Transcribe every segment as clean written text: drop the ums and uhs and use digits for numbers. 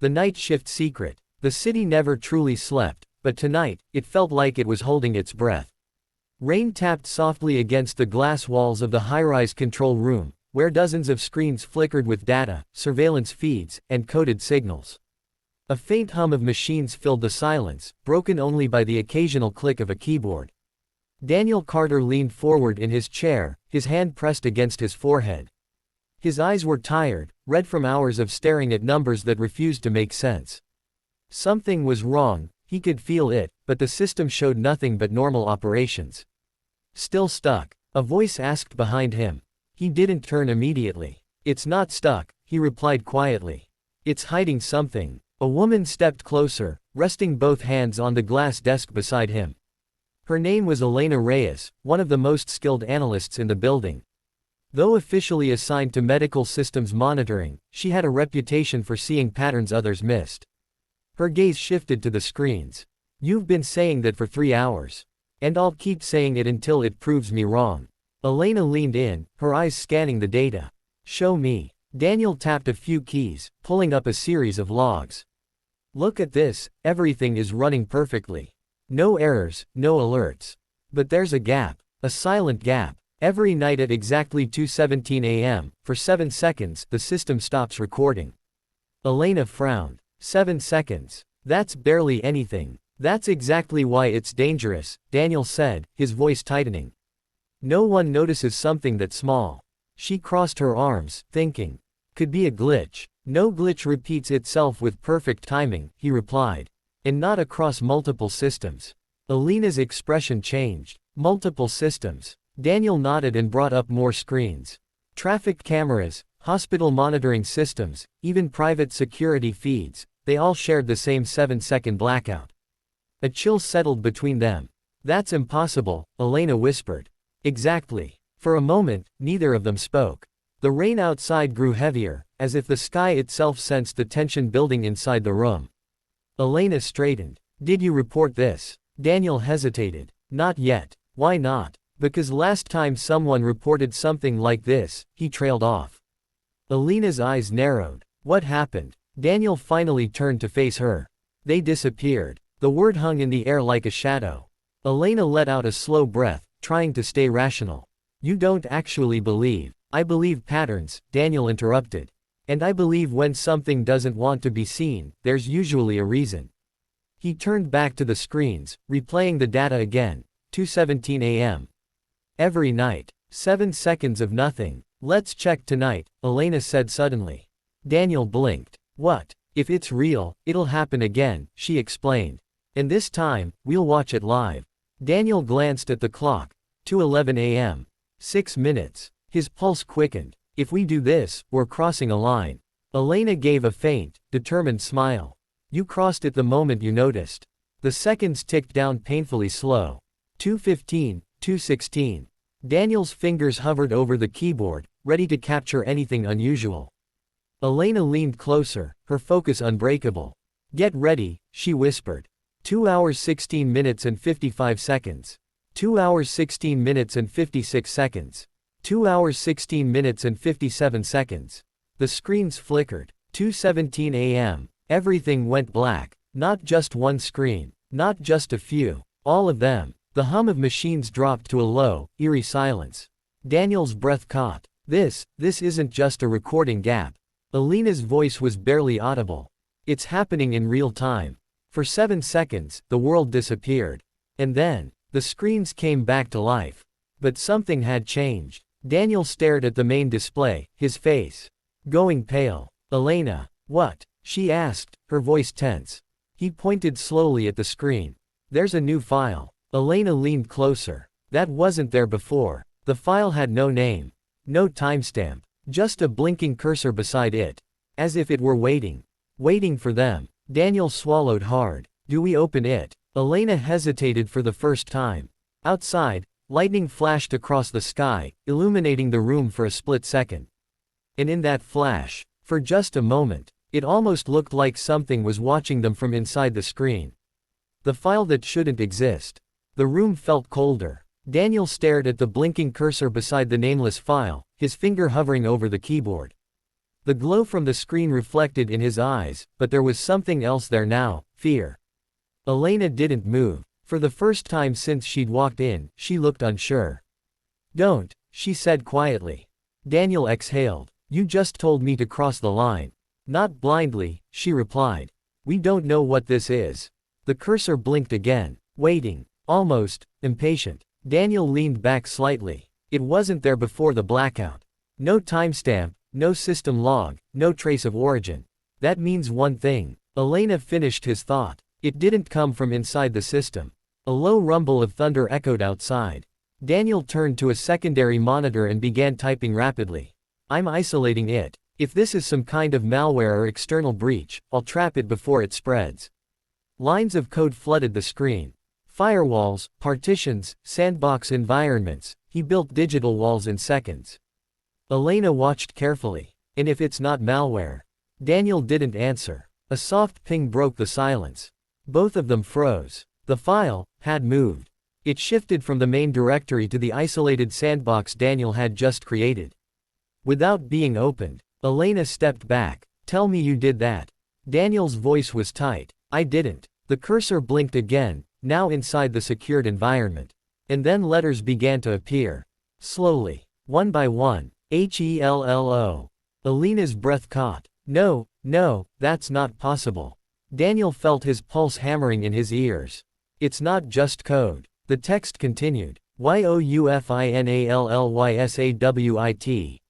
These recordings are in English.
The night shift secret. The city never truly slept, but tonight, it felt like it was holding its breath. Rain tapped softly against the glass walls of the high-rise control room, where dozens of screens flickered with data, surveillance feeds, and coded signals. A faint hum of machines filled the silence, broken only by the occasional click of a keyboard. Daniel Carter leaned forward in his chair, his hand pressed against his forehead. His eyes were tired, red from hours of staring at numbers that refused to make sense. Something was wrong, he could feel it, but the system showed nothing but normal operations. Still stuck? A voice asked behind him. He didn't turn immediately. It's not stuck, he replied quietly. It's hiding something. A woman stepped closer, resting both hands on the glass desk beside him. Her name was Elena Reyes, one of the most skilled analysts in the building. Though officially assigned to medical systems monitoring, she had a reputation for seeing patterns others missed. Her gaze shifted to the screens. You've been saying that for 3 hours. And I'll keep saying it until it proves me wrong. Elena leaned in, her eyes scanning the data. Show me. Daniel tapped a few keys, pulling up a series of logs. Look at this, everything is running perfectly. No errors, no alerts. But there's a gap, a silent gap. Every night at exactly 2:17 a.m., for 7 seconds, the system stops recording. Elena frowned. 7 seconds. That's barely anything. That's exactly why it's dangerous, Daniel said, his voice tightening. No one notices something that small. She crossed her arms, thinking. Could be a glitch. No glitch repeats itself with perfect timing, he replied. And not across multiple systems. Elena's expression changed. Multiple systems. Daniel nodded and brought up more screens. Traffic cameras, hospital monitoring systems, even private security feeds, they all shared the same 7-second blackout. A chill settled between them. That's impossible, Elena whispered. Exactly. For a moment, neither of them spoke. The rain outside grew heavier, as if the sky itself sensed the tension building inside the room. Elena straightened. Did you report this? Daniel hesitated. Not yet. Why not? Because last time someone reported something like this, he trailed off. Elena's eyes narrowed. What happened? Daniel finally turned to face her. They disappeared. The word hung in the air like a shadow. Elena let out a slow breath, trying to stay rational. You don't actually believe. I believe patterns, Daniel interrupted. And I believe when something doesn't want to be seen, there's usually a reason. He turned back to the screens, replaying the data again. 2:17 a.m. Every night. 7 seconds of nothing. Let's check tonight, Elena said suddenly. Daniel blinked. What? If it's real, it'll happen again, she explained. And this time, we'll watch it live. Daniel glanced at the clock. 2:11 a.m. 6 minutes. His pulse quickened. If we do this, we're crossing a line. Elena gave a faint, determined smile. You crossed it the moment you noticed. The seconds ticked down painfully slow. 2:15, 2:16. Daniel's fingers hovered over the keyboard, ready to capture anything unusual. Elena leaned closer, her focus unbreakable. Get ready, she whispered. 2 hours 16 minutes and 55 seconds. 2 hours 16 minutes and 56 seconds. 2 hours 16 minutes and 57 seconds. The screens flickered. 2:17 a.m. Everything went black. Not just one screen. Not just a few. All of them. The hum of machines dropped to a low, eerie silence. Daniel's breath caught. This isn't just a recording gap. Elena's voice was barely audible. It's happening in real time. For 7 seconds, the world disappeared. And then, the screens came back to life. But something had changed. Daniel stared at the main display, his face going pale. Elena, what? She asked, her voice tense. He pointed slowly at the screen. There's a new file. Elena leaned closer. That wasn't there before. The file had no name. No timestamp. Just a blinking cursor beside it. As if it were waiting. Waiting for them. Daniel swallowed hard. Do we open it? Elena hesitated for the first time. Outside, lightning flashed across the sky, illuminating the room for a split second. And in that flash, for just a moment, it almost looked like something was watching them from inside the screen. The file that shouldn't exist. The room felt colder. Daniel stared at the blinking cursor beside the nameless file, his finger hovering over the keyboard. The glow from the screen reflected in his eyes, but there was something else there now, fear. Elena didn't move. For the first time since she'd walked in, she looked unsure. "Don't," she said quietly. Daniel exhaled. "You just told me to cross the line." "Not blindly," she replied. "We don't know what this is." The cursor blinked again. Waiting. Almost impatient. Daniel leaned back slightly. It wasn't there before the blackout. No timestamp, no system log, no trace of origin. That means one thing. Elena finished his thought. It didn't come from inside the system. A low rumble of thunder echoed outside. Daniel turned to a secondary monitor and began typing rapidly. "I'm isolating it. If this is some kind of malware or external breach, I'll trap it before it spreads." Lines of code flooded the screen. Firewalls, partitions, sandbox environments. He built digital walls in seconds. Elena watched carefully. "And if it's not malware?" Daniel didn't answer. A soft ping broke the silence. Both of them froze. The file had moved. It shifted from the main directory to the isolated sandbox Daniel had just created. Without being opened, Elena stepped back. "Tell me you did that." Daniel's voice was tight. "I didn't." The cursor blinked again, now inside the secured environment. And then letters began to appear. Slowly. One by one. HELLO. Elena's breath caught. No, that's not possible." Daniel felt his pulse hammering in his ears. "It's not just code." The text continued. YOUFINALLYSAWIT.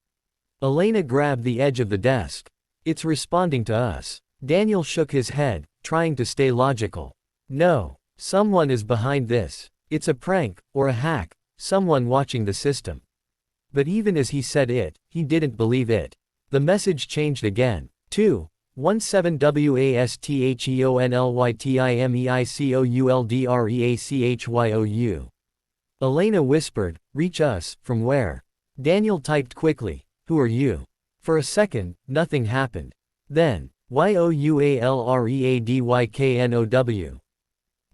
Elena grabbed the edge of the desk. "It's responding to us." Daniel shook his head, trying to stay logical. "No. Someone is behind this. It's a prank, or a hack, someone watching the system." But even as he said it, he didn't believe it. The message changed again. 2-17WASTHEONLYTIMEICOULDREACHYOU. Elena whispered, "Reach us, from where?" Daniel typed quickly, "Who are you?" For a second, nothing happened. Then, YOUALREADYKNOW.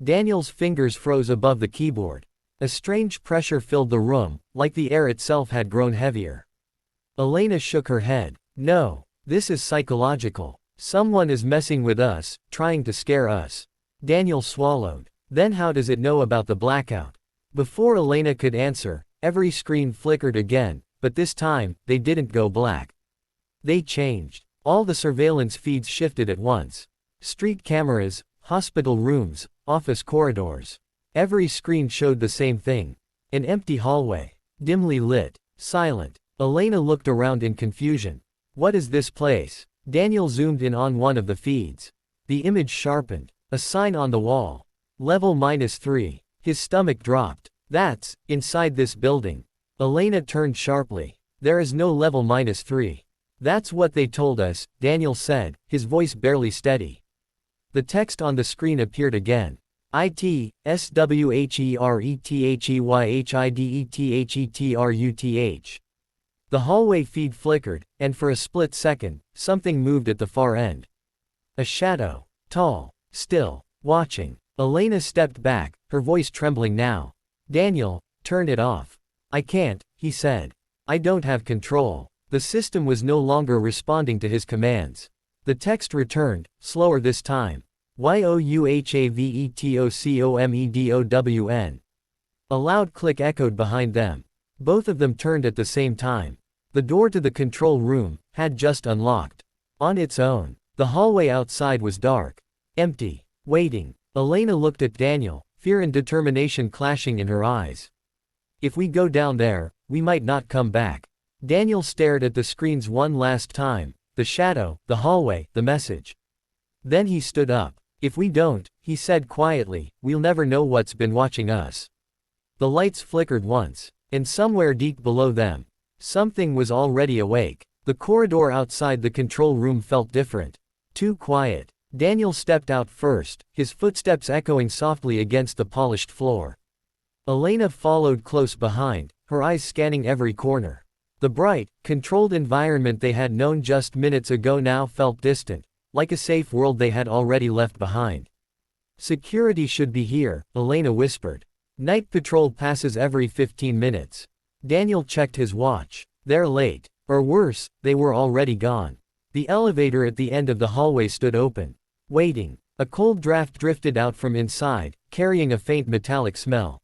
Daniel's fingers froze above the keyboard. A strange pressure filled the room, like the air itself had grown heavier. Elena shook her head. "No. This is psychological. Someone is messing with us, trying to scare us." Daniel swallowed. "Then how does it know about the blackout?" Before Elena could answer, every screen flickered again, but this time, they didn't go black. They changed. All the surveillance feeds shifted at once. Street cameras, hospital rooms, office corridors. Every screen showed the same thing. An empty hallway. Dimly lit. Silent. Elena looked around in confusion. "What is this place?" Daniel zoomed in on one of the feeds. The image sharpened. A sign on the wall. Level -3. His stomach dropped. "That's inside this building." Elena turned sharply. "There is no level -3. "That's what they told us," Daniel said, his voice barely steady. The text on the screen appeared again. ITSWHERETHEYHIDETHETRUTH. The hallway feed flickered, and for a split second, something moved at the far end. A shadow. Tall. Still. Watching. Elena stepped back, her voice trembling now. "Daniel, turn it off." "I can't," he said. "I don't have control." The system was no longer responding to his commands. The text returned, slower this time. YOUHAVETOCOMEDOWN. A loud click echoed behind them. Both of them turned at the same time. The door to the control room had just unlocked. On its own. The hallway outside was dark. Empty. Waiting. Elena looked at Daniel, fear and determination clashing in her eyes. "If we go down there, we might not come back." Daniel stared at the screens one last time. The shadow, the hallway, the message. Then he stood up. "If we don't," he said quietly, "we'll never know what's been watching us." The lights flickered once. And somewhere deep below them, something was already awake. The corridor outside the control room felt different. Too quiet. Daniel stepped out first, his footsteps echoing softly against the polished floor. Elena followed close behind, her eyes scanning every corner. The bright, controlled environment they had known just minutes ago now felt distant, like a safe world they had already left behind. "Security should be here," Elena whispered. "Night patrol passes every 15 minutes. Daniel checked his watch. "They're late. Or worse, they were already gone." The elevator at the end of the hallway stood open. Waiting. A cold draft drifted out from inside, carrying a faint metallic smell.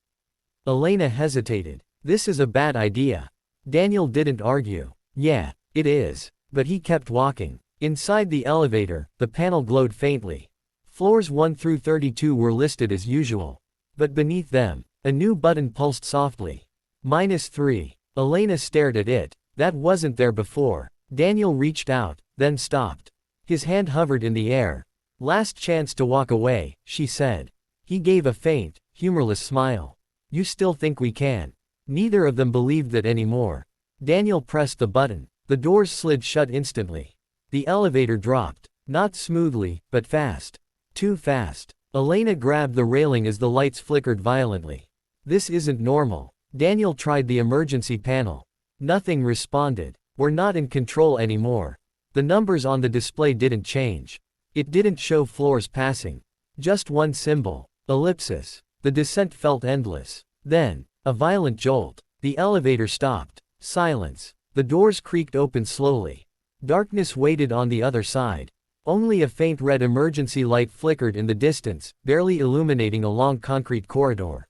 Elena hesitated. This is a bad idea. Daniel didn't argue. Yeah, it is. But he kept walking. Inside the elevator, the panel glowed faintly. Floors 1 through 32 were listed as usual. But beneath them, a new button pulsed softly. -3. Elena stared at it. That wasn't there before. Daniel reached out, then stopped. His hand hovered in the air. Last chance to walk away, she said. He gave a faint, humorless smile. You still think we can? Neither of them believed that anymore. Daniel pressed the button. The doors slid shut instantly. The elevator dropped. Not smoothly, but fast. Too fast. Elena grabbed the railing as the lights flickered violently. This isn't normal. Daniel tried the emergency panel. Nothing responded. We're not in control anymore. The numbers on the display didn't change. It didn't show floors passing. Just one symbol. Ellipsis. The descent felt endless. Then, a violent jolt. The elevator stopped. Silence. The doors creaked open slowly. Darkness waited on the other side. Only a faint red emergency light flickered in the distance, barely illuminating a long concrete corridor.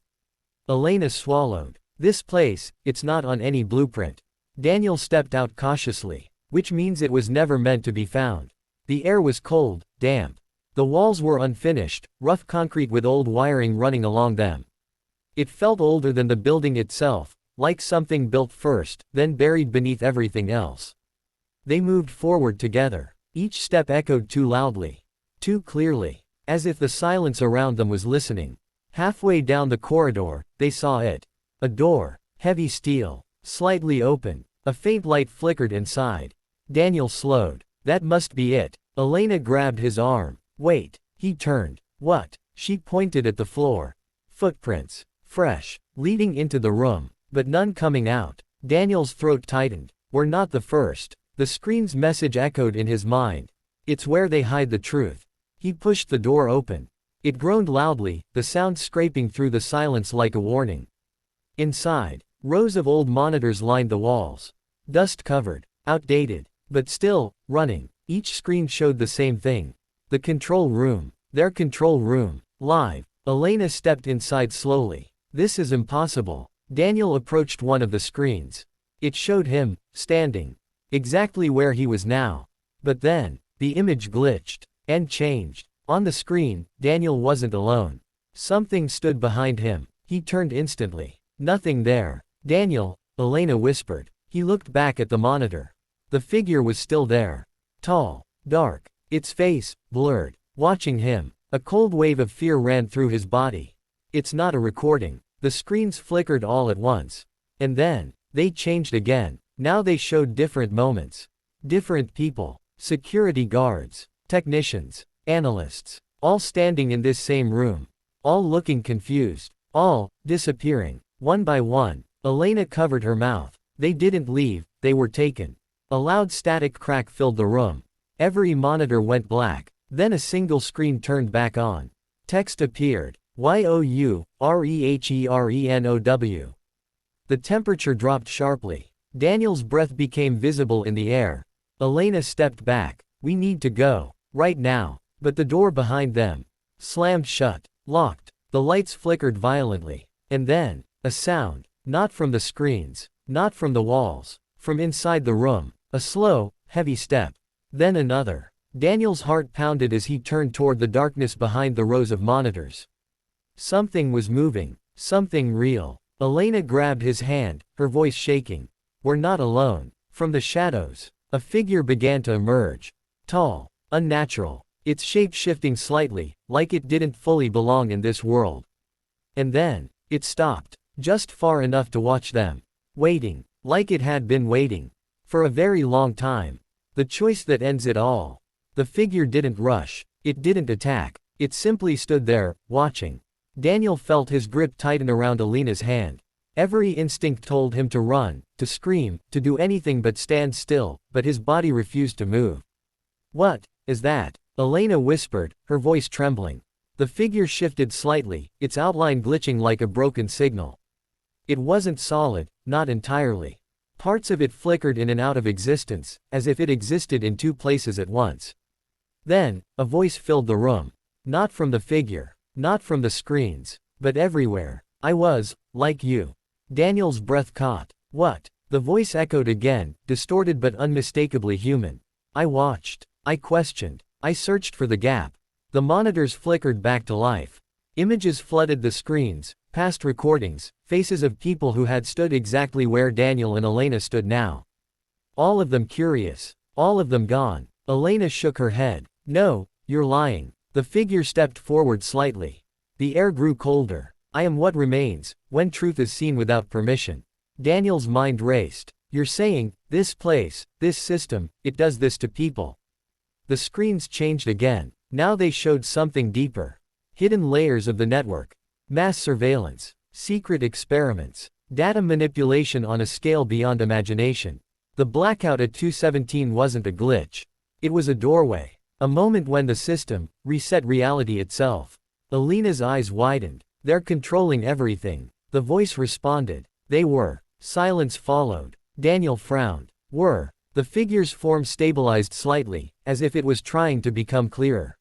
Elena swallowed. This place, it's not on any blueprint. Daniel stepped out cautiously. Which means it was never meant to be found. The air was cold, damp. The walls were unfinished, rough concrete with old wiring running along them. It felt older than the building itself, like something built first, then buried beneath everything else. They moved forward together. Each step echoed too loudly. Too clearly. As if the silence around them was listening. Halfway down the corridor, they saw it. A door. Heavy steel. Slightly open. A faint light flickered inside. Daniel slowed. That must be it. Elena grabbed his arm. Wait. He turned. What? She pointed at the floor. Footprints. Fresh. Leading into the room. But none coming out. Daniel's throat tightened. We're not the first. The screen's message echoed in his mind. It's where they hide the truth. He pushed the door open. It groaned loudly, the sound scraping through the silence like a warning. Inside, rows of old monitors lined the walls. Dust-covered. Outdated. But still, running. Each screen showed the same thing. The control room. Their control room. Live. Elena stepped inside slowly. This is impossible. Daniel approached one of the screens. It showed him, standing. Exactly where he was now. But then, the image glitched. And changed. On the screen, Daniel wasn't alone. Something stood behind him. He turned instantly. Nothing there. Daniel, Elena whispered. He looked back at the monitor. The figure was still there. Tall. Dark. Its face, blurred. Watching him. A cold wave of fear ran through his body. It's not a recording. The screens flickered all at once. And then, they changed again. Now they showed different moments. Different people. Security guards. Technicians. Analysts. All standing in this same room. All looking confused. All disappearing. One by one. Elena covered her mouth. They didn't leave, they were taken. A loud static crack filled the room. Every monitor went black. Then a single screen turned back on. Text appeared. YOUREHERENOW. The temperature dropped sharply. Daniel's breath became visible in the air. Elena stepped back. We need to go. Right now. But the door behind them slammed shut. Locked. The lights flickered violently. And then, a sound. Not from the screens. Not from the walls. From inside the room. A slow, heavy step. Then another. Daniel's heart pounded as he turned toward the darkness behind the rows of monitors. Something was moving. Something real. Elena grabbed his hand, her voice shaking. We're not alone. From the shadows, a figure began to emerge. Tall. Unnatural. Its shape shifting slightly, like it didn't fully belong in this world. And then, it stopped. Just far enough to watch them. Waiting. Like it had been waiting. For a very long time. The choice that ends it all. The figure didn't rush. It didn't attack. It simply stood there, watching. Daniel felt his grip tighten around Elena's hand. Every instinct told him to run, to scream, to do anything but stand still, but his body refused to move. What is that? Elena whispered, her voice trembling. The figure shifted slightly, its outline glitching like a broken signal. It wasn't solid, not entirely. Parts of it flickered in and out of existence, as if it existed in two places at once. Then, a voice filled the room. Not from the figure, not from the screens, but everywhere. I was, like you. Daniel's breath caught. What? The voice echoed again, distorted but unmistakably human. I watched. I questioned. I searched for the gap. The monitors flickered back to life. Images flooded the screens, past recordings, faces of people who had stood exactly where Daniel and Elena stood now. All of them curious. All of them gone. Elena shook her head. No, you're lying. The figure stepped forward slightly. The air grew colder. I am what remains, when truth is seen without permission. Daniel's mind raced. You're saying, this place, this system, it does this to people. The screens changed again. Now they showed something deeper. Hidden layers of the network. Mass surveillance. Secret experiments. Data manipulation on a scale beyond imagination. The blackout at 217 wasn't a glitch. It was a doorway. A moment when the system reset reality itself. Elena's eyes widened. They're controlling everything. The voice responded. They were. Silence followed. Daniel frowned. Were. The figure's form stabilized slightly, as if it was trying to become clearer.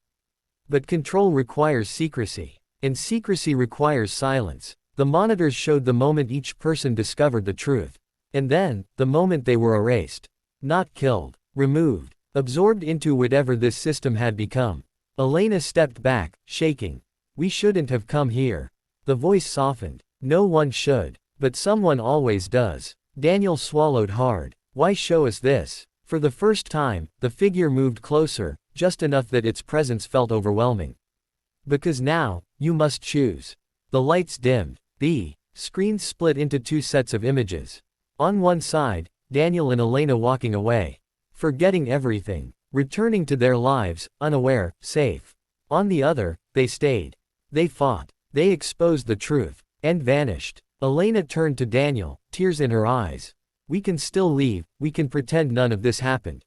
But control requires secrecy. And secrecy requires silence. The monitors showed the moment each person discovered the truth. And then, the moment they were erased. Not killed. Removed. Absorbed into whatever this system had become. Elena stepped back, shaking. We shouldn't have come here. The voice softened. No one should. But someone always does. Daniel swallowed hard. Why show us this? For the first time, the figure moved closer, just enough that its presence felt overwhelming. Because now, you must choose. The lights dimmed. The screens split into two sets of images. On one side, Daniel and Elena walking away. Forgetting everything. Returning to their lives, unaware, safe. On the other, they stayed. They fought. They exposed the truth. And vanished. Elena turned to Daniel, tears in her eyes. We can still leave, we can pretend none of this happened.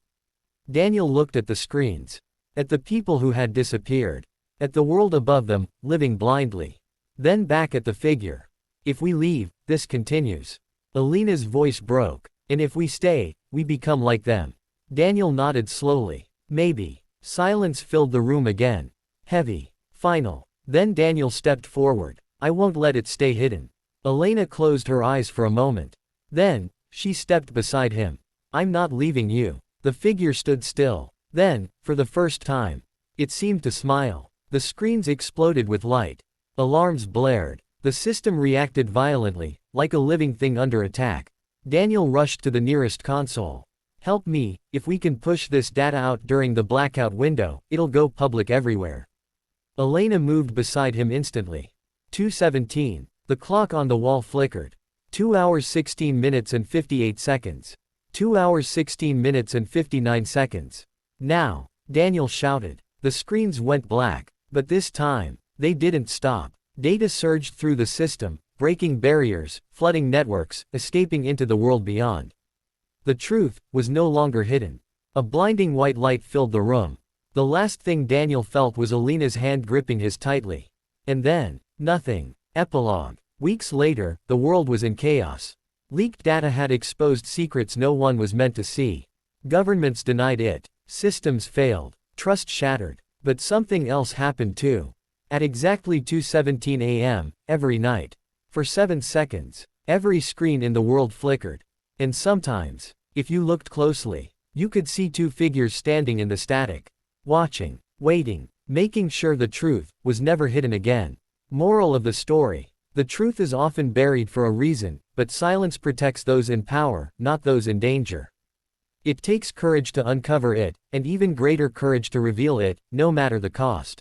Daniel looked at the screens. At the people who had disappeared. At the world above them, living blindly. Then back at the figure. If we leave, this continues. Elena's voice broke. And if we stay, we become like them. Daniel nodded slowly. Maybe. Silence filled the room again. Heavy. Final. Then Daniel stepped forward. I won't let it stay hidden. Elena closed her eyes for a moment. Then, she stepped beside him. I'm not leaving you. The figure stood still. Then, for the first time, it seemed to smile. The screens exploded with light. Alarms blared. The system reacted violently, like a living thing under attack. Daniel rushed to the nearest console. Help me, if we can push this data out during the blackout window, it'll go public everywhere. Elena moved beside him instantly. 2:17. The clock on the wall flickered. 2 hours 16 minutes and 58 seconds. 2 hours 16 minutes and 59 seconds. Now, Daniel shouted. The screens went black. But this time, they didn't stop. Data surged through the system, breaking barriers, flooding networks, escaping into the world beyond. The truth was no longer hidden. A blinding white light filled the room. The last thing Daniel felt was Elena's hand gripping his tightly. And then, nothing. Epilogue. Weeks later, the world was in chaos. Leaked data had exposed secrets no one was meant to see. Governments denied it. Systems failed. Trust shattered. But something else happened too. At exactly 2:17 a.m., every night. For 7 seconds, every screen in the world flickered. And sometimes, if you looked closely, you could see two figures standing in the static. Watching, waiting, making sure the truth was never hidden again. Moral of the story. The truth is often buried for a reason, but silence protects those in power, not those in danger. It takes courage to uncover it, and even greater courage to reveal it, no matter the cost.